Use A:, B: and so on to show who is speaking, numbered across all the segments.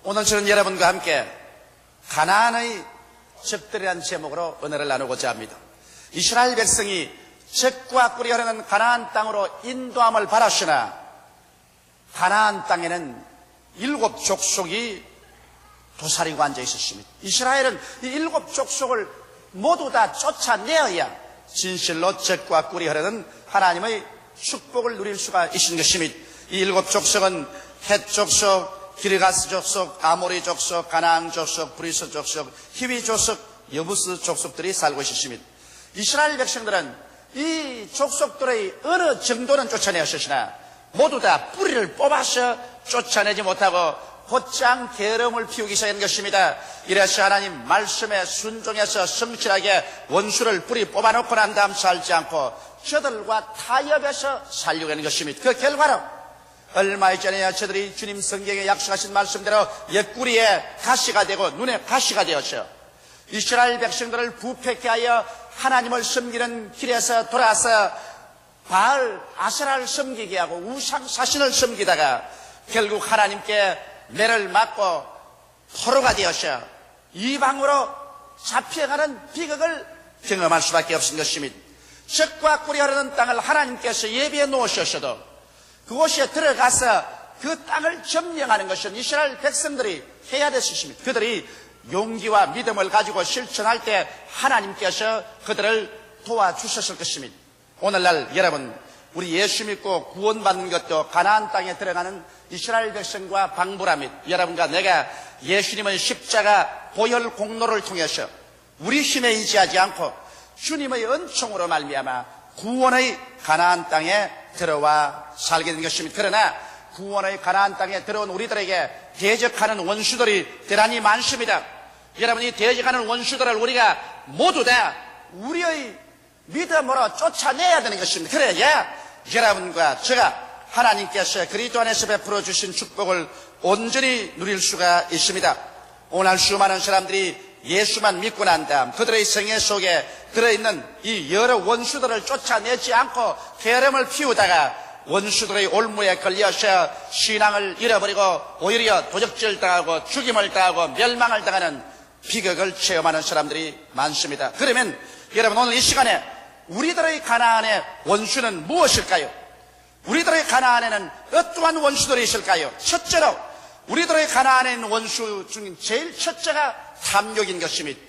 A: 오늘 저는 여러분과 함께 가나안의 적들이라는 제목으로 은혜를 나누고자 합니다. 이스라엘 백성이 젖과 꿀이 흐르는 가나안 땅으로 인도함을 받았으나 가나안 땅에는 7 족속이 도사리고 앉아 있었습니다. 이스라엘은 이 7 족속을 모두 다 쫓아내어야 진실로 젖과 꿀이 흐르는 하나님의 축복을 누릴 수가 있는 것입니다. 이 7 족속은 헷 족속, 기르가스 족속, 아모리 족속, 가나안 족속, 브리스 족속, 히위 족속, 여부스 족속들이 살고 있었습니다. 이스라엘 백성들은 이 족속들의 어느 정도는 쫓아내었으나 모두 다 뿌리를 뽑아서 쫓아내지 못하고 곧장 계름을 피우기 시작한 것입니다. 이래서 하나님 말씀에 순종해서 성실하게 원수를 뿌리 뽑아놓고 난 다음 살지 않고 저들과 타협해서 살려고 하는 것입니다. 그 결과로 얼마 전에야 저들이 주님 성경에 약속하신 말씀대로 옆구리에 가시가 되고 눈에 가시가 되었죠. 이스라엘 백성들을 부패케 하여 하나님을 섬기는 길에서 돌아서 바알 아세라를 섬기게 하고 우상 사신을 섬기다가 결국 하나님께 매를 맞고 포로가 되어서 이방으로 잡혀가는 비극을 경험할 수밖에 없는 것입니다. 젖과 꿀이 흐르는 땅을 하나님께서 예비해 놓으셨어도 그곳에 들어가서 그 땅을 점령하는 것은 이스라엘 백성들이 해야 됐습니다. 그들이 용기와 믿음을 가지고 실천할 때 하나님께서 그들을 도와주셨을 것입니다. 오늘날 여러분, 우리 예수 믿고 구원받는 것도 가나안 땅에 들어가는 이스라엘 백성과 방불합니다. 여러분과 내가 예수님의 십자가 보혈 공로를 통해서 우리 힘에 의지하지 않고 주님의 은총으로 말미암아 구원의 가나안 땅에 들어와 살게 된 것입니다. 그러나 구원의 가나안 땅에 들어온 우리들에게 대적하는 원수들이 대단히 많습니다. 여러분이 대적하는 원수들을 우리가 모두 다 우리의 믿음으로 쫓아내야 되는 것입니다. 그래야 여러분과 제가 하나님께서 그리스도 안에서 베풀어 주신 축복을 온전히 누릴 수가 있습니다. 오늘 수많은 사람들이 예수만 믿고 난 다음 그들의 생애 속에 들어있는 이 여러 원수들을 쫓아내지 않고 계름을 피우다가 원수들의 올무에 걸려서 신앙을 잃어버리고 오히려 도적질 당하고 죽임을 당하고 멸망을 당하는 비극을 체험하는 사람들이 많습니다. 그러면 여러분, 오늘 이 시간에 우리들의 가나안의 원수는 무엇일까요? 우리들의 가나안에는 어떠한 원수들이 있을까요? 첫째로 우리들의 가나안에 있는 원수 중 제일 첫째가 탐욕인 것입니다.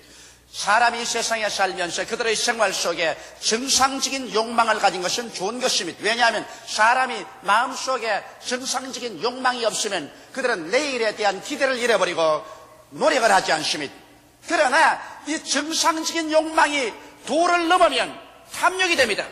A: 사람이 세상에 살면서 그들의 생활 속에 정상적인 욕망을 가진 것은 좋은 것입니다. 왜냐하면 사람이 마음속에 정상적인 욕망이 없으면 그들은 내일에 대한 기대를 잃어버리고 노력을 하지 않습니다. 그러나 이 정상적인 욕망이 도를 넘으면 탐욕이 됩니다.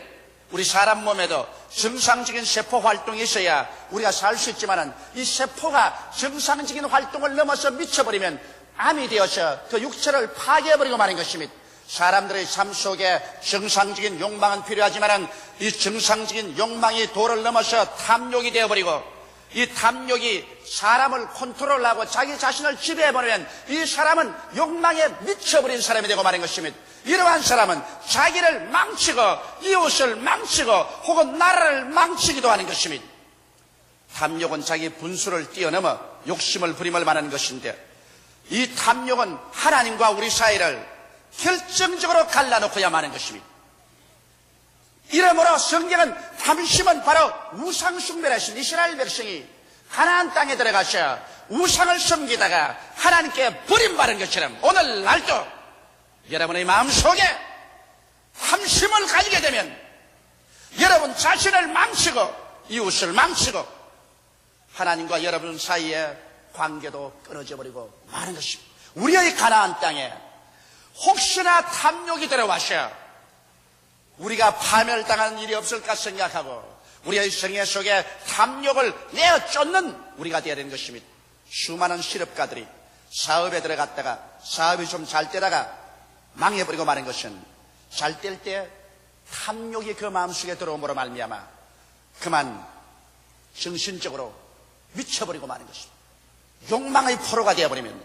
A: 우리 사람 몸에도 정상적인 세포 활동이 있어야 우리가 살 수 있지만 이 세포가 정상적인 활동을 넘어서 미쳐버리면 암이 되어서 그 육체를 파괴해버리고 마는 것입니다. 사람들의 삶 속에 정상적인 욕망은 필요하지만 이 정상적인 욕망이 도를 넘어서 탐욕이 되어버리고 이 탐욕이 사람을 컨트롤하고 자기 자신을 지배해버리면 이 사람은 욕망에 미쳐버린 사람이 되고 마는 것입니다. 이러한 사람은 자기를 망치고 이웃을 망치고 혹은 나라를 망치기도 하는 것입니다. 탐욕은 자기 분수를 뛰어넘어 욕심을 부림을 말하는 것인데 이 탐욕은 하나님과 우리 사이를 결정적으로 갈라놓고야 마는 것입니다. 이러므로 성경은 탐심은 바로 우상 숭배를 하신 이스라엘 백성이 가나안 땅에 들어가서 우상을 섬기다가 하나님께 버림받은 것처럼 오늘날도 여러분의 마음속에 탐심을 가지게 되면 여러분 자신을 망치고 이웃을 망치고 하나님과 여러분 사이에 관계도 끊어져 버리고 마는 것입니다. 우리의 가나안 땅에 혹시나 탐욕이 들어와서 우리가 파멸당하는 일이 없을까 생각하고 우리의 생애 속에 탐욕을 내어 쫓는 우리가 되어야 되는 것입니다. 수많은 실업가들이 사업에 들어갔다가 사업이 좀 잘 되다가 망해버리고 마는 것은 잘 될 때 탐욕이 그 마음속에 들어옴으로 말미암아 그만 정신적으로 미쳐버리고 마는 것입니다. 욕망의 포로가 되어버리면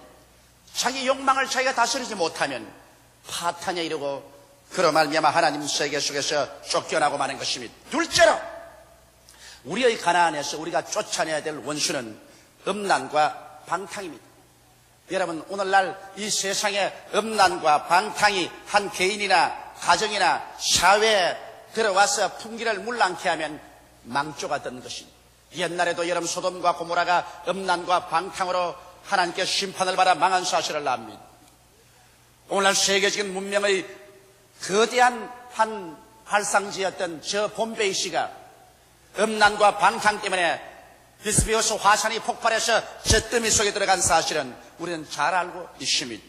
A: 자기 욕망을 자기가 다스리지 못하면 파탄에 이르고 그로 말미암아 하나님 세계 속에서 쫓겨나고 마는 것입니다. 둘째로 우리의 가나안에서 우리가 쫓아내야 될 원수는 음란과 방탕입니다. 여러분, 오늘날 이 세상에 음란과 방탕이 한 개인이나 가정이나 사회에 들어와서 풍기를 물랑케 하면 망조가 되는 것입니다. 옛날에도 여러분 소돔과 고모라가 음란과 방탕으로 하나님께 심판을 받아 망한 사실을 압니다. 오늘날 세계적인 문명의 거대한 한 발상지였던 저 봄베이 씨가 음란과 방탕 때문에 비스비오스 화산이 폭발해서 잿더미 속에 들어간 사실은 우리는 잘 알고 있습니다.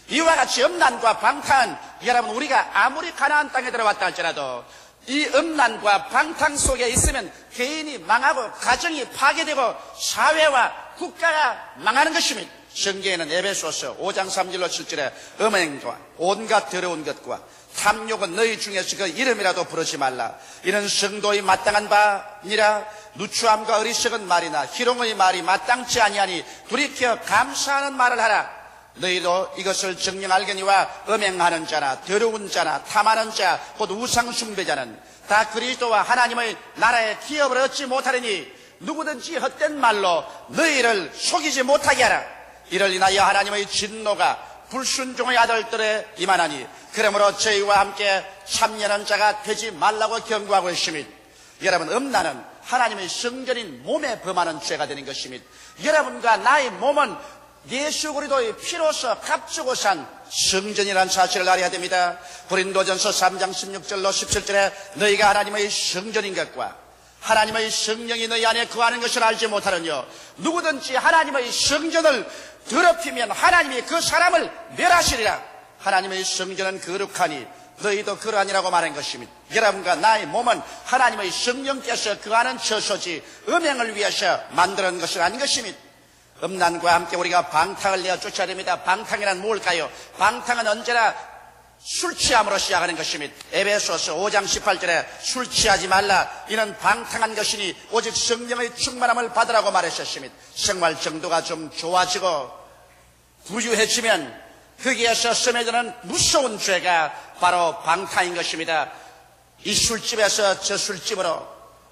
A: 이와 같이 음란과 방탕은 여러분 우리가 아무리 가나안 땅에 들어왔다 할지라도 이 음란과 방탕 속에 있으면 개인이 망하고 가정이 파괴되고 사회와 국가가 망하는 것입니다. 성경에는 에베소서 5장 3절로 7절에 음행과 온갖 더러운 것과 탐욕은 너희 중에서 그 이름이라도 부르지 말라. 이는 성도의 마땅한 바니라. 누추함과 어리석은 말이나 희롱의 말이 마땅치 아니하니 돌이켜 감사하는 말을 하라. 너희도 이것을 정녕 알거니와 음행하는 자나 더러운 자나 탐하는 자 곧 우상 숭배자는 다 그리스도와 하나님의 나라의 기업을 얻지 못하리니 누구든지 헛된 말로 너희를 속이지 못하게 하라. 이를 인하여 하나님의 진노가 불순종의 아들들에 임하나니 그러므로 저희와 함께 참여하는 자가 되지 말라고 경고하고 있습니다. 여러분, 음란은 하나님의 성전인 몸에 범하는 죄가 되는 것입니다. 여러분과 나의 몸은 예수 그리스도의 피로서 값주고 산 성전이라는 사실을 알아야 됩니다. 고린도전서 3장 16절로 17절에 너희가 하나님의 성전인 것과 하나님의 성령이 너희 안에 거하는 것을 알지 못하느뇨. 누구든지 하나님의 성전을 더럽히면 하나님이 그 사람을 멸하시리라. 하나님의 성전은 거룩하니 너희도 그러하니라고 말한 것입니다. 여러분과 나의 몸은 하나님의 성령께서 거하는 처소지 음행을 위해서 만드는 것은 아닌 것입니다. 음란과 함께 우리가 방탕을 내어 쫓아야 됩니다. 방탕이란 뭘까요? 방탕은 언제나 술 취함으로 시작하는 것입니다. 에베소서 5장 18절에 술 취하지 말라. 이는 방탕한 것이니 오직 성령의 충만함을 받으라고 말하셨습니다. 생활 정도가 좀 좋아지고 부유해지면 거기에서 스며드는 무서운 죄가 바로 방탕인 것입니다. 이 술집에서 저 술집으로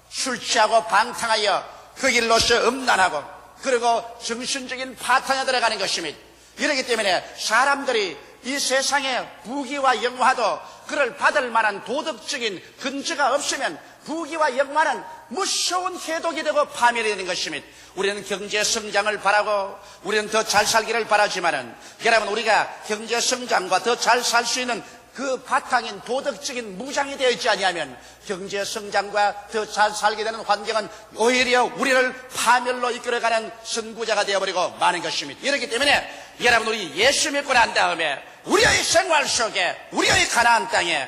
A: 술 취하고 방탕하여 그 길로서 음란하고 그리고 정신적인 파탄에 들어가는 것입니다. 이렇기 때문에 사람들이 이 세상에 부귀와 영화도 그를 받을 만한 도덕적인 근거가 없으면 부귀와 영화는 무서운 해독이 되고 파멸이 되는 것입니다. 우리는 경제 성장을 바라고 우리는 더 잘 살기를 바라지만은 여러분 우리가 경제 성장과 더 잘 살 수 있는 그 바탕인 도덕적인 무장이 되어 있지 아니하면 경제 성장과 더 잘 살게 되는 환경은 오히려 우리를 파멸로 이끌어가는 선구자가 되어버리고 마는 것입니다. 이렇기 때문에 여러분 우리 예수 믿고 난 다음에 우리의 생활 속에 우리의 가나안 땅에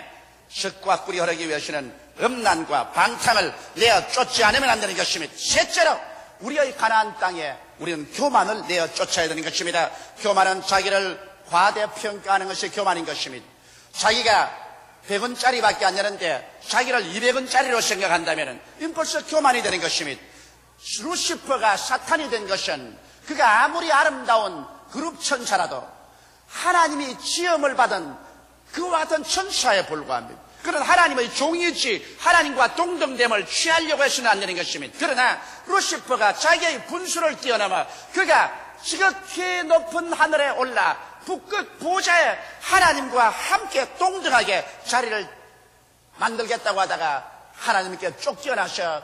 A: 젖과 꿀이 흐르기 위해서는 음란과 방탕을 내어 쫓지 않으면 안 되는 것입니다. 셋째로 우리의 가나안 땅에 우리는 교만을 내어 쫓아야 되는 것입니다. 교만은 자기를 과대평가하는 것이 교만인 것입니다. 자기가 100원짜리밖에 안 되는데 자기를 200원짜리로 생각한다면 이건 벌써 교만이 되는 것입니다. 루시퍼가 사탄이 된 것은 그가 아무리 아름다운 그룹 천사라도 하나님이 지음을 받은 그와 같은 천사에 불과합니다. 그는 하나님의 종이지 하나님과 동등됨을 취하려고 해서는 안 되는 것입니다. 그러나 루시퍼가 자기의 분수를 뛰어넘어 그가 지극히 높은 하늘에 올라 북극 보좌에 하나님과 함께 동등하게 자리를 만들겠다고 하다가 하나님께 쫓겨나서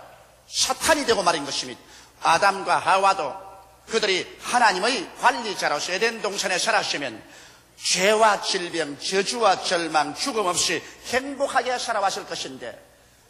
A: 사탄이 되고 말인 것입니다. 아담과 하와도 그들이 하나님의 관리자로서 에덴 동산에 살았으면 죄와 질병, 저주와 절망, 죽음 없이 행복하게 살아왔을 것인데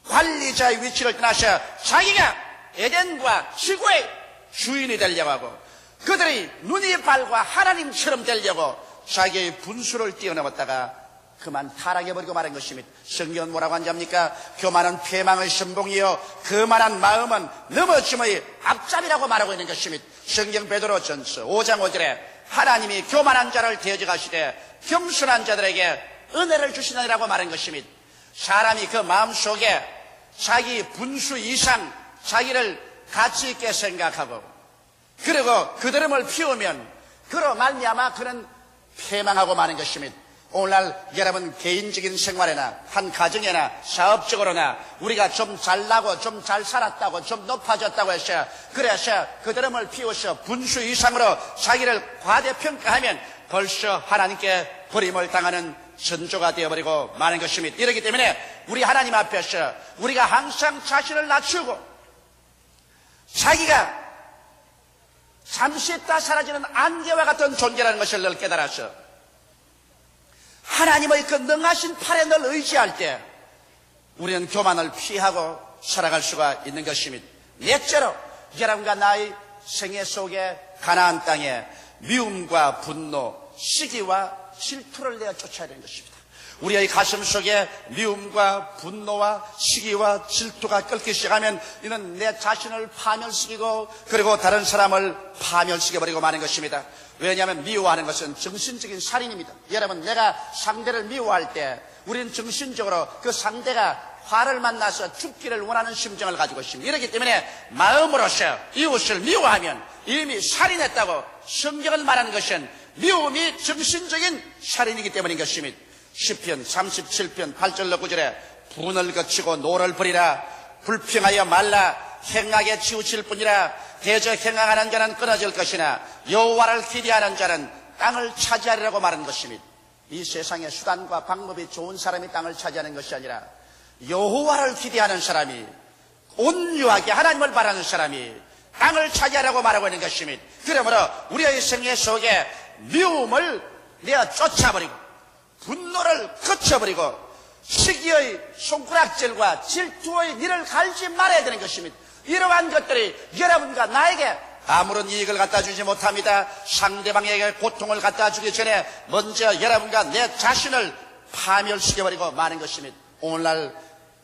A: 관리자의 위치를 떠나서 자기가 에덴과 지구의 주인이 되려고 하고 그들이 눈이 밝아 하나님처럼 되려고 자기의 분수를 뛰어넘었다가 그만 타락해버리고 말한 것입니다. 성경은 뭐라고 하냐입니까? 교만은 패망의 선봉이요 거만한 마음은 넘어짐의 앞잡이라고 말하고 있는 것입니다. 성경 베드로전서 5장 5절에 하나님이 교만한 자를 대적하시되 겸손한 자들에게 은혜를 주시느니라고 말한 것입니다. 사람이 그 마음속에 자기 분수 이상 자기를 가치 있게 생각하고 그리고 그들음을 피우면 그로 말미암아 그는 패망하고 마는 것입니다. 오늘날 여러분 개인적인 생활에나 한 가정에나 사업적으로나 우리가 좀 잘나고 좀 잘 살았다고 좀 높아졌다고 해서 그래서 그 드럼을 피워서 분수 이상으로 자기를 과대평가하면 벌써 하나님께 버림을 당하는 선조가 되어버리고 마는 것입니다. 이렇기 때문에 우리 하나님 앞에서 우리가 항상 자신을 낮추고 자기가 잠시 있다 사라지는 안개와 같은 존재라는 것을 늘 깨달아서 하나님의 그 능하신 팔에 늘 의지할 때 우리는 교만을 피하고 살아갈 수가 있는 것입니다. 넷째로 여러분과 나의 생애 속에 가나안 땅에 미움과 분노, 시기와 질투를 내어 쫓아야 되는 것입니다. 우리의 가슴 속에 미움과 분노와 시기와 질투가 끓기 시작하면 이는 내 자신을 파멸시키고 그리고 다른 사람을 파멸시켜버리고 마는 것입니다. 왜냐하면 미워하는 것은 정신적인 살인입니다. 여러분, 내가 상대를 미워할 때 우리는 정신적으로 그 상대가 화를 만나서 죽기를 원하는 심정을 가지고 있습니다. 이렇기 때문에 마음으로서 이웃을 미워하면 이미 살인했다고 성경을 말하는 것은 미움이 정신적인 살인이기 때문인 것입니다. 시편 37편 8절 9절에 분을 거치고 노를 버리라. 불평하여 말라. 행하게 치우칠 뿐이라. 대저 행하는 자는 끊어질 것이나 여호와를 기대하는 자는 땅을 차지하리라고 말한 것입니다. 이 세상의 수단과 방법이 좋은 사람이 땅을 차지하는 것이 아니라 여호와를 기대하는 사람이, 온유하게 하나님을 바라는 사람이 땅을 차지하라고 말하고 있는 것입니다. 그러므로 우리의 생애 속에 미움을 내어 쫓아버리고 분노를 거쳐버리고 시기의 손가락질과 질투의 니를 갈지 말아야 되는 것입니다. 이러한 것들이 여러분과 나에게 아무런 이익을 갖다 주지 못합니다. 상대방에게 고통을 갖다 주기 전에 먼저 여러분과 내 자신을 파멸시켜버리고 마는 것입니다. 오늘날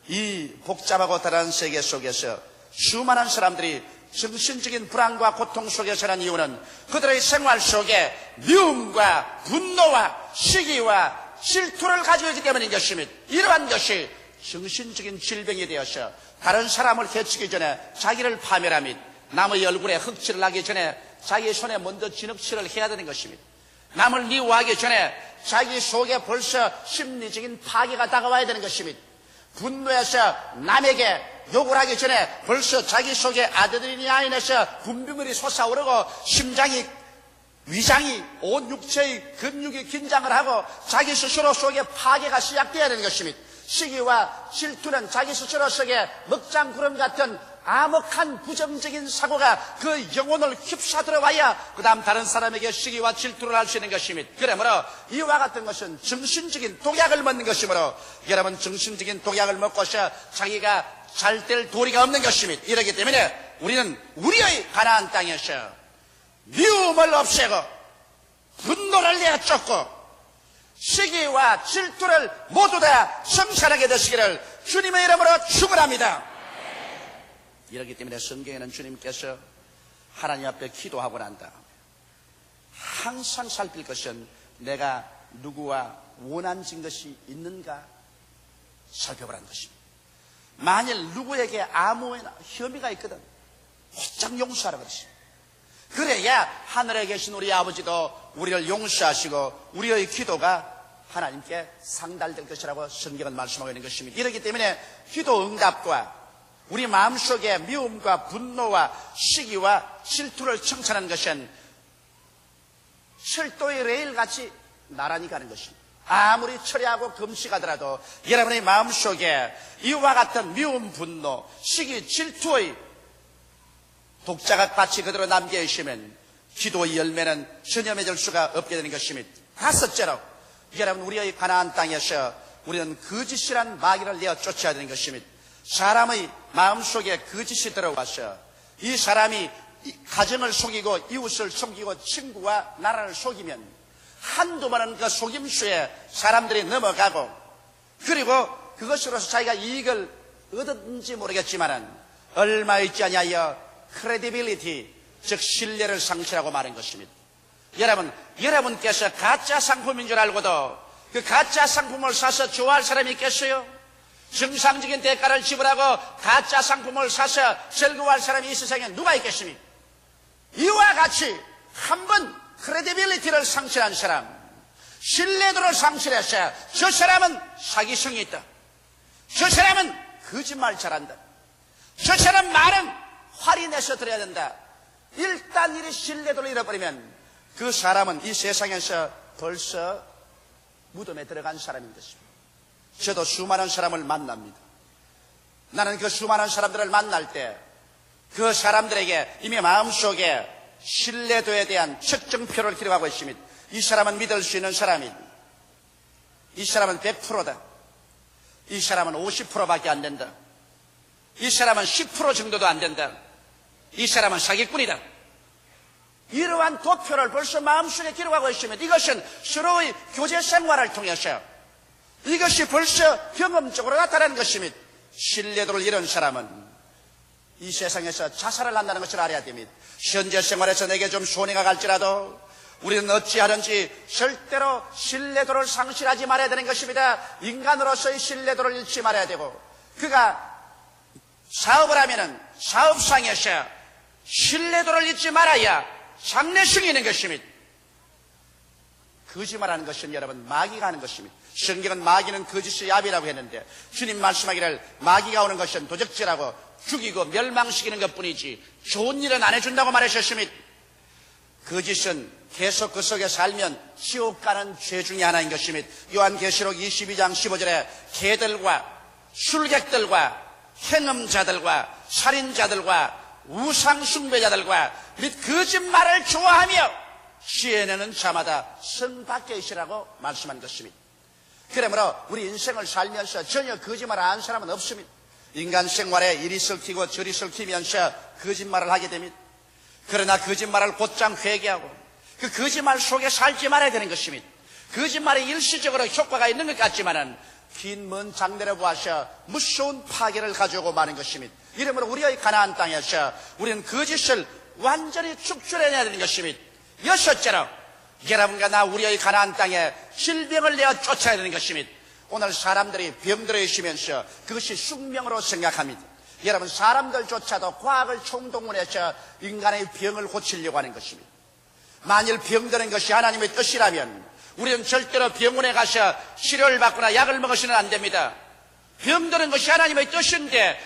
A: 이 복잡하고 다른 세계 속에서 수많은 사람들이 정신적인 불안과 고통 속에 사는 이유는 그들의 생활 속에 미움과 분노와 시기와 질투를 가지고 있기 때문인 것입니다. 이러한 것이 정신적인 질병이 되어서 다른 사람을 해치기 전에 자기를 파멸하며 남의 얼굴에 흙칠을 하기 전에 자기 손에 먼저 진흙칠을 해야 되는 것입니다. 남을 미워하기 전에 자기 속에 벌써 심리적인 파괴가 다가와야 되는 것입니다. 분노해서 남에게 욕을 하기 전에 벌써 자기 속에 아드레날린에서 분비물이 솟아오르고 심장이, 위장이, 온 육체의 근육이 긴장을 하고 자기 스스로 속에 파괴가 시작되어야 되는 것입니다. 시기와 질투는 자기 스스로 속에 먹장구름 같은 암흑한 부정적인 사고가 그 영혼을 휩싸들어 와야 그 다음 다른 사람에게 시기와 질투를 할 수 있는 것입니다. 그러므로 이와 같은 것은 정신적인 독약을 먹는 것이므로 여러분 정신적인 독약을 먹고서 자기가 잘 될 도리가 없는 것입니다. 이렇기 때문에 우리는 우리의 가나안 땅에서 미움을 없애고 분노를 내어 쫓고 시기와 질투를 모두 다 성산하게 되시기를 주님의 이름으로 축원합니다. 이렇기 때문에 성경에는 주님께서 하나님 앞에 기도하고 난 다음에 항상 살필 것은 내가 누구와 원한진 것이 있는가 살펴보라는 것입니다. 만일 누구에게 아무 혐의가 있거든 곧장 용서하라 그랬습니다. 그래야 하늘에 계신 우리 아버지도 우리를 용서하시고 우리의 기도가 하나님께 상달될 것이라고 성경은 말씀하고 있는 것입니다. 이렇기 때문에 기도 응답과 우리 마음속에 미움과 분노와 시기와 질투를 청산하는 것은 철도의 레일같이 나란히 가는 것입니다. 아무리 철회하고 금식하더라도 여러분의 마음속에 이와 같은 미움, 분노, 시기, 질투의 독자가 같이 그대로 남겨있으면 기도의 열매는 전혀 맺을 수가 없게 되는 것입니다. 다섯째로 여러분 우리의 가나안 땅에서 우리는 거짓이란 마귀를 내어 쫓아야 되는 것입니다. 사람의 마음속에 거짓이 들어와서 이 사람이 가정을 속이고 이웃을 속이고 친구와 나라를 속이면 한두 번은 그 속임수에 사람들이 넘어가고 그리고 그것으로서 자기가 이익을 얻었는지 모르겠지만 얼마 있지 아니하여 credibility, 즉 신뢰를 상실하고 마는 것입니다. 여러분께서 가짜 상품인 줄 알고도 그 가짜 상품을 사서 좋아할 사람이 있겠어요? 정상적인 대가를 지불하고 가짜 상품을 사서 즐거워할 사람이 이 세상에 누가 있겠습니까? 이와 같이 한번 크레디빌리티를 상실한 사람, 신뢰도를 상실했어요. 저 사람은 사기성이 있다. 저 사람은 거짓말 잘한다. 저 사람 말은 화리 내서 들어야 된다. 일단 이 신뢰도를 잃어버리면 그 사람은 이 세상에서 벌써 무덤에 들어간 사람인 것입니다. 저도 수많은 사람을 만납니다. 나는 그 수많은 사람들을 만날 때 그 사람들에게 이미 마음속에 신뢰도에 대한 측정표를 기록하고 있습니다. 이 사람은 믿을 수 있는 사람이다. 이 사람은 100%다. 이 사람은 50%밖에 안 된다. 이 사람은 10% 정도도 안 된다. 이 사람은 사기꾼이다. 이러한 도표를 벌써 마음속에 기록하고 있으면 이것은 서로의 교제 생활을 통해서 이것이 벌써 경험적으로 나타나는 것입니다. 신뢰도를 잃은 사람은 이 세상에서 자살을 한다는 것을 알아야 됩니다. 현재 생활에서 내게 좀 손해가 갈지라도 우리는 어찌하든지 절대로 신뢰도를 상실하지 말아야 되는 것입니다. 인간으로서의 신뢰도를 잃지 말아야 되고, 그가 사업을 하면은 사업상에서 신뢰도를 잃지 말아야 장래성이 있는 것입니다. 거짓말하는 것은 여러분 마귀가 하는 것입니다. 성경은 마귀는 거짓의 야비라고 했는데 주님 말씀하기를 마귀가 오는 것은 도적질하고 죽이고 멸망시키는 것뿐이지 좋은 일은 안 해준다고 말하셨습니다. 거짓은 계속 그 속에 살면 지옥 가는 죄 중에 하나인 것입니다. 요한계시록 22장 15절에 개들과 술객들과 행음자들과 살인자들과 우상숭배자들과 및 거짓말을 좋아하며 시에내는 자마다 성 밖에 있으라고 말씀한 것입니다. 그러므로 우리 인생을 살면서 전혀 거짓말 안 하는 사람은 없습니다. 인간 생활에 이리 썩히고 저리 썩히면서 거짓말을 하게 됩니다. 그러나 거짓말을 곧장 회개하고 그 거짓말 속에 살지 말아야 되는 것입니다. 거짓말이 일시적으로 효과가 있는 것 같지만은 긴 먼 장래를 보아서 무서운 파괴를 가져오고 마는 것입니다. 이러므로 우리의 가나안 땅에서 우리는 거짓을 완전히 축출해내야 되는 것입니다. 여섯째로 여러분과 나 우리의 가나안 땅에 질병을 내어 쫓아야 되는 것입니다. 오늘 사람들이 병들어 있으면서 그것이 숙명으로 생각합니다. 여러분, 사람들조차도 과학을 총동원해서 인간의 병을 고치려고 하는 것입니다. 만일 병드는 것이 하나님의 뜻이라면 우리는 절대로 병원에 가서 치료를 받거나 약을 먹어서는 안 됩니다. 병드는 것이 하나님의 뜻인데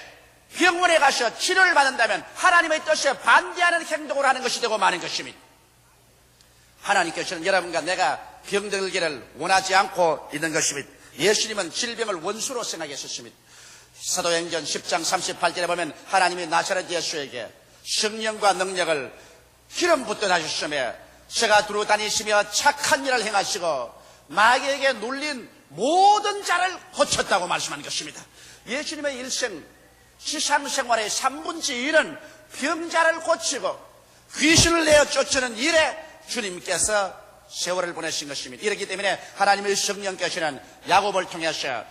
A: 병원에 가서 치료를 받는다면 하나님의 뜻에 반대하는 행동을 하는 것이 되고 마는 것입니다. 하나님께서는 여러분과 내가 병들기를 원하지 않고 있는 것입니다. 예수님은 질병을 원수로 생각했었습니다. 사도행전 10장 38절에 보면 하나님이 나사렛 예수에게 성령과 능력을 기름 붓듯 하셨으며 저가 두루 다니시며 착한 일을 행하시고 마귀에게 눌린 모든 자를 고쳤다고 말씀한 것입니다. 예수님의 일생 지상생활의 3분의 1은 병자를 고치고 귀신을 내어 쫓는 일에 주님께서 세월을 보내신 것입니다. 이렇기 때문에 하나님의 성령께서는 야곱을 통해서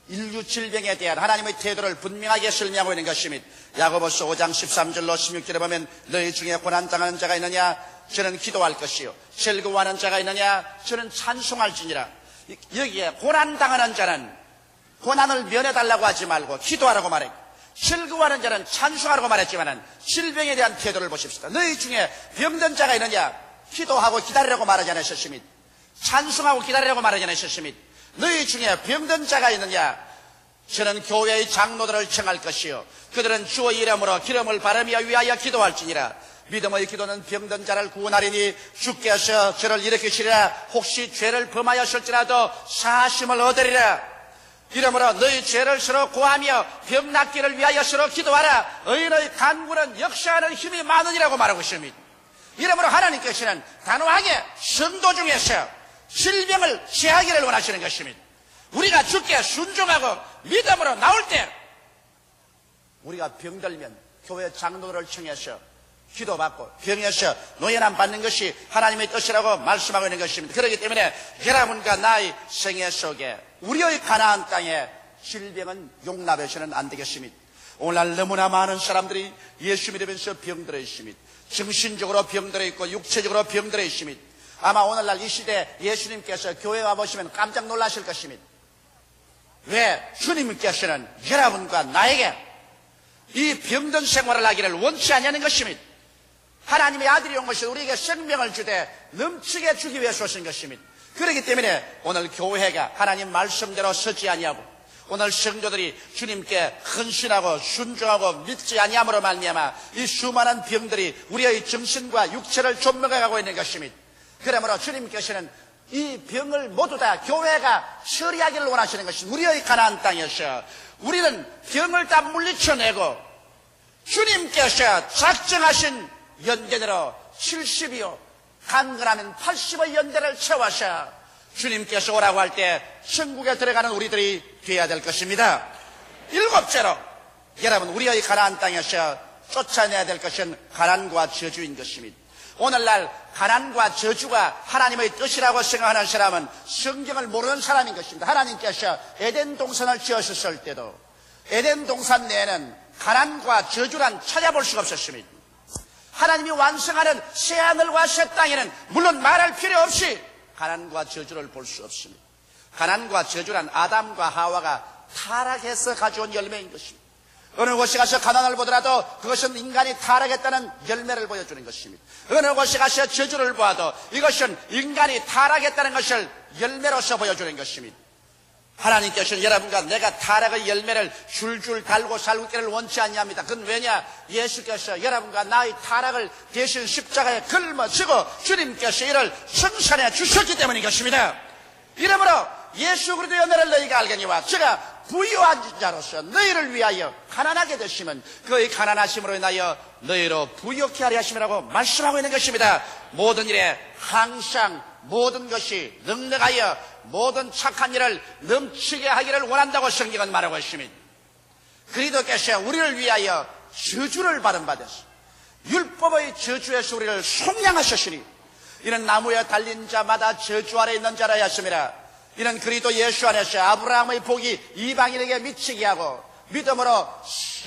A: 인류 질병에 대한 하나님의 태도를 분명하게 설명하고 있는 것입니다. 야고보서 5장 13절로 16절에 보면 너희 중에 고난당하는 자가 있느냐 저는 기도할 것이요 즐거워하는 자가 있느냐 저는 찬송할지니라. 여기에 고난당하는 자는 고난을 면해달라고 하지 말고 기도하라고 말했고 즐거워하는 자는 찬송하라고 말했지만 질병에 대한 태도를 보십시다. 너희 중에 병든 자가 있느냐 기도하고 기다리라고 말하지 않으셨습니다. 찬송하고 기다리라고 말하지 않으셨습니다. 너희 중에 병든 자가 있느냐 저는 교회의 장로들을 청할 것이요 그들은 주의 이름으로 기름을 바르며 위하여 기도할지니라. 믿음의 기도는 병든 자를 구원하리니 주께서 저를 일으키시리라. 혹시 죄를 범하였을지라도 사심을 얻으리라. 이러므로 너희 죄를 서로 고하며 병 낫기를 위하여 서로 기도하라. 의인의 간구는 역사하는 힘이 많으니라고 말하고 있습니다. 이러므로 하나님께서는 단호하게 성도 중에서 질병을 제하기를 원하시는 것입니다. 우리가 주께 순종하고 믿음으로 나올 때 우리가 병들면 교회 장로들을 청해서 기도받고 병에서 노예남 받는 것이 하나님의 뜻이라고 말씀하고 있는 것입니다. 그렇기 때문에 여러분과 나의 생애 속에 우리의 가나안 땅에 질병은 용납해서는 안 되겠습니다. 오늘날 너무나 많은 사람들이 예수 믿으면서 병들어 있습니다. 정신적으로 병들어 있고 육체적으로 병들어 있습니다. 아마 오늘날 이 시대에 예수님께서 교회에 와보시면 깜짝 놀라실 것입니다. 왜? 주님께서는 여러분과 나에게 이 병든 생활을 하기를 원치 않냐는 것입니다. 하나님의 아들이 온 것이 우리에게 생명을 주되 넘치게 주기 위해서 오신 것입니다. 그렇기 때문에 오늘 교회가 하나님 말씀대로 서지 아니하고 오늘 성도들이 주님께 헌신하고 순종하고 믿지 아니함으로 말미암아 이 수많은 병들이 우리의 정신과 육체를 좀먹어가고 있는 것입니다. 그러므로 주님께서는 이 병을 모두 다 교회가 처리하기를 원하시는 것입니다. 우리의 가나안 땅에서 우리는 병을 다 물리쳐내고 주님께서 작정하신 연대대로 70이요 강건하면 80의 연대를 채워서 주님께서 오라고 할 때 천국에 들어가는 우리들이 되어야 될 것입니다. 일곱째로 여러분 우리의 가나안 땅에서 쫓아내야 될 것은 가난과 저주인 것입니다. 오늘날 가난과 저주가 하나님의 뜻이라고 생각하는 사람은 성경을 모르는 사람인 것입니다. 하나님께서 에덴 동산을 지으셨을 때도 에덴 동산 내에는 가난과 저주란 찾아볼 수가 없었습니다. 하나님이 완성하는 새하늘과 새 땅에는 물론 말할 필요 없이 가난과 저주를 볼 수 없습니다. 가난과 저주란 아담과 하와가 타락해서 가져온 열매인 것입니다. 어느 곳에 가서 가난을 보더라도 그것은 인간이 타락했다는 열매를 보여주는 것입니다. 어느 곳에 가서 저주를 보아도 이것은 인간이 타락했다는 것을 열매로서 보여주는 것입니다. 하나님께서는 여러분과 내가 타락의 열매를 줄줄 달고 살기를 원치 않냐합니다. 그건 왜냐? 예수께서 여러분과 나의 타락을 대신 십자가에 걸머지고 주님께서 이를 청산해 주셨기 때문인 것입니다. 이러므로 예수 그리스도의 은혜를 너희가 알거니와 제가 부유한 자로서 너희를 위하여 가난하게 되시면 그의 가난하심으로 인하여 너희로 부유케 하려 하심이라고 말씀하고 있는 것입니다. 모든 일에 항상 모든 것이 넉넉하여 모든 착한 일을 넘치게 하기를 원한다고 성경은 말하고 있습니다. 그리스도께서 우리를 위하여 저주를 받은 바 되서 율법의 저주에서 우리를 속량하셨으니 이는 나무에 달린 자마다 저주 아래 있는 자라 하였습니다. 이는 그리스도 예수 안에서 아브라함의 복이 이방인에게 미치게 하고 믿음으로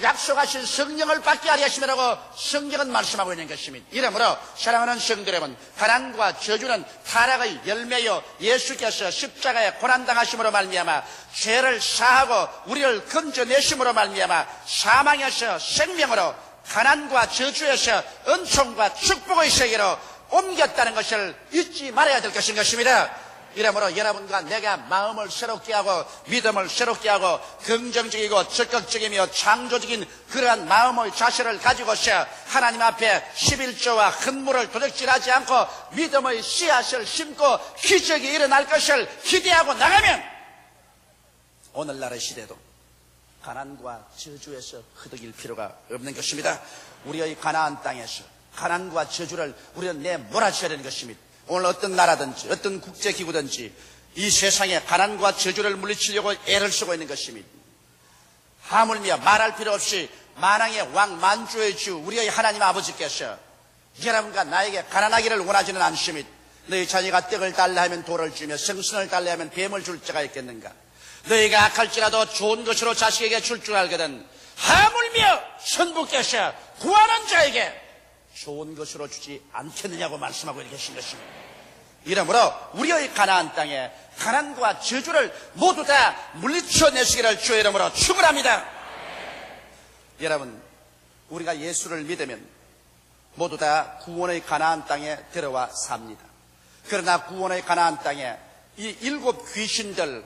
A: 약속하신 성령을 받게 하려 하심이라고 성경은 말씀하고 있는 것입니다. 이러므로 사랑하는 성도 여러분, 가난과 저주는 타락의 열매요 예수께서 십자가에 고난당하심으로 말미암아 죄를 사하고 우리를 건져내심으로 말미암아 사망에서 생명으로 가난과 저주에서 은총과 축복의 세계로 옮겼다는 것을 잊지 말아야 될 것인 것입니다. 이러므로 여러분과 내가 마음을 새롭게 하고 믿음을 새롭게 하고 긍정적이고 적극적이며 창조적인 그러한 마음의 자세를 가지고서 하나님 앞에 11조와 헌물을 도둑질하지 않고 믿음의 씨앗을 심고 기적이 일어날 것을 기대하고 나가면 오늘날의 시대도 가난과 저주에서 흐득일 필요가 없는 것입니다. 우리의 가나안 땅에서 가난과 저주를 우리는 내몰아쳐야 되는 것입니다. 오늘 어떤 나라든지 어떤 국제기구든지 이 세상에 가난과 저주를 물리치려고 애를 쓰고 있는 것입니다. 하물며 말할 필요 없이 만왕의 왕 만주의 주 우리의 하나님 아버지께서 여러분과 나에게 가난하기를 원하지는 않습니다. 너희 자녀가 떡을 달라 하면 돌을 주며 생선을 달라 하면 뱀을 줄 자가 있겠는가? 너희가 악할지라도 좋은 것으로 자식에게 줄 줄 알거든 하물며 선부께서 구하는 자에게 좋은 것으로 주지 않겠느냐고 말씀하고 계신 것입니다. 이러므로 우리의 가나안 땅에 가난과 저주를 모두 다 물리쳐내시기를 주의 이름으로 축원합니다. 여러분, 우리가 예수를 믿으면 모두 다 구원의 가나안 땅에 들어와 삽니다. 그러나 구원의 가나안 땅에 이 7 귀신들,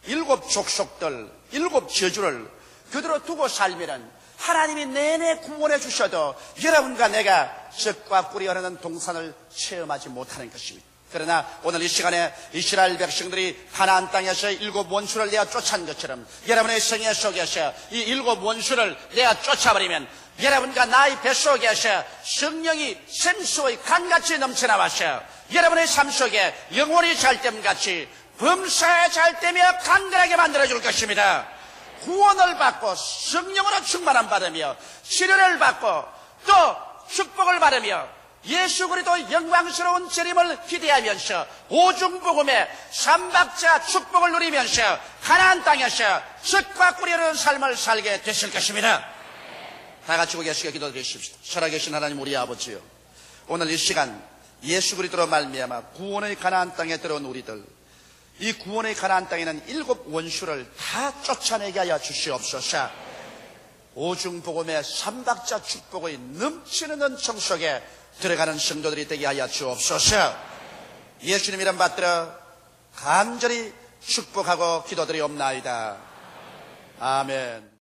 A: 7 족속들, 7 저주를 그대로 두고 살면은 하나님이 내내 구원해 주셔도 여러분과 내가 젖과 꿀이 흐르는 동산을 체험하지 못하는 것입니다. 그러나 오늘 이 시간에 이스라엘 백성들이 가나안 땅에서 7 원수를 내어 쫓아낸 것처럼 여러분의 생애 속에서 이 7 원수를 내어 쫓아버리면 여러분과 나의 뱃속에서 성령이 생수의 강같이 넘쳐나와서 여러분의 삶 속에 영혼이 잘됨같이 범사에 잘되며 강건하게 만들어줄 것입니다. 구원을 받고 성령으로 충만함 받으며 치료를 받고 또 축복을 받으며 예수 그리스도 영광스러운 재림을 기대하면서 오중복음의 삼박자 축복을 누리면서 가나안 땅에서 젖과 꿀이 흐르는 삶을 살게 되실 것입니다. 다 같이 고개 숙여 기도드리십시오. 살아계신 하나님 우리 아버지요, 오늘 이 시간 예수 그리스도로 말미암아 구원의 가나안 땅에 들어온 우리들, 이 구원의 가나안 땅에는 7 원수를 다 쫓아내게 하여 주시옵소서. 오중복음의 삼박자 축복의 넘치는 은총 속에 들어가는 성도들이 되게 하여 주옵소서. 예수님 이름 받들어 간절히 축복하고 기도드리옵나이다. 아멘.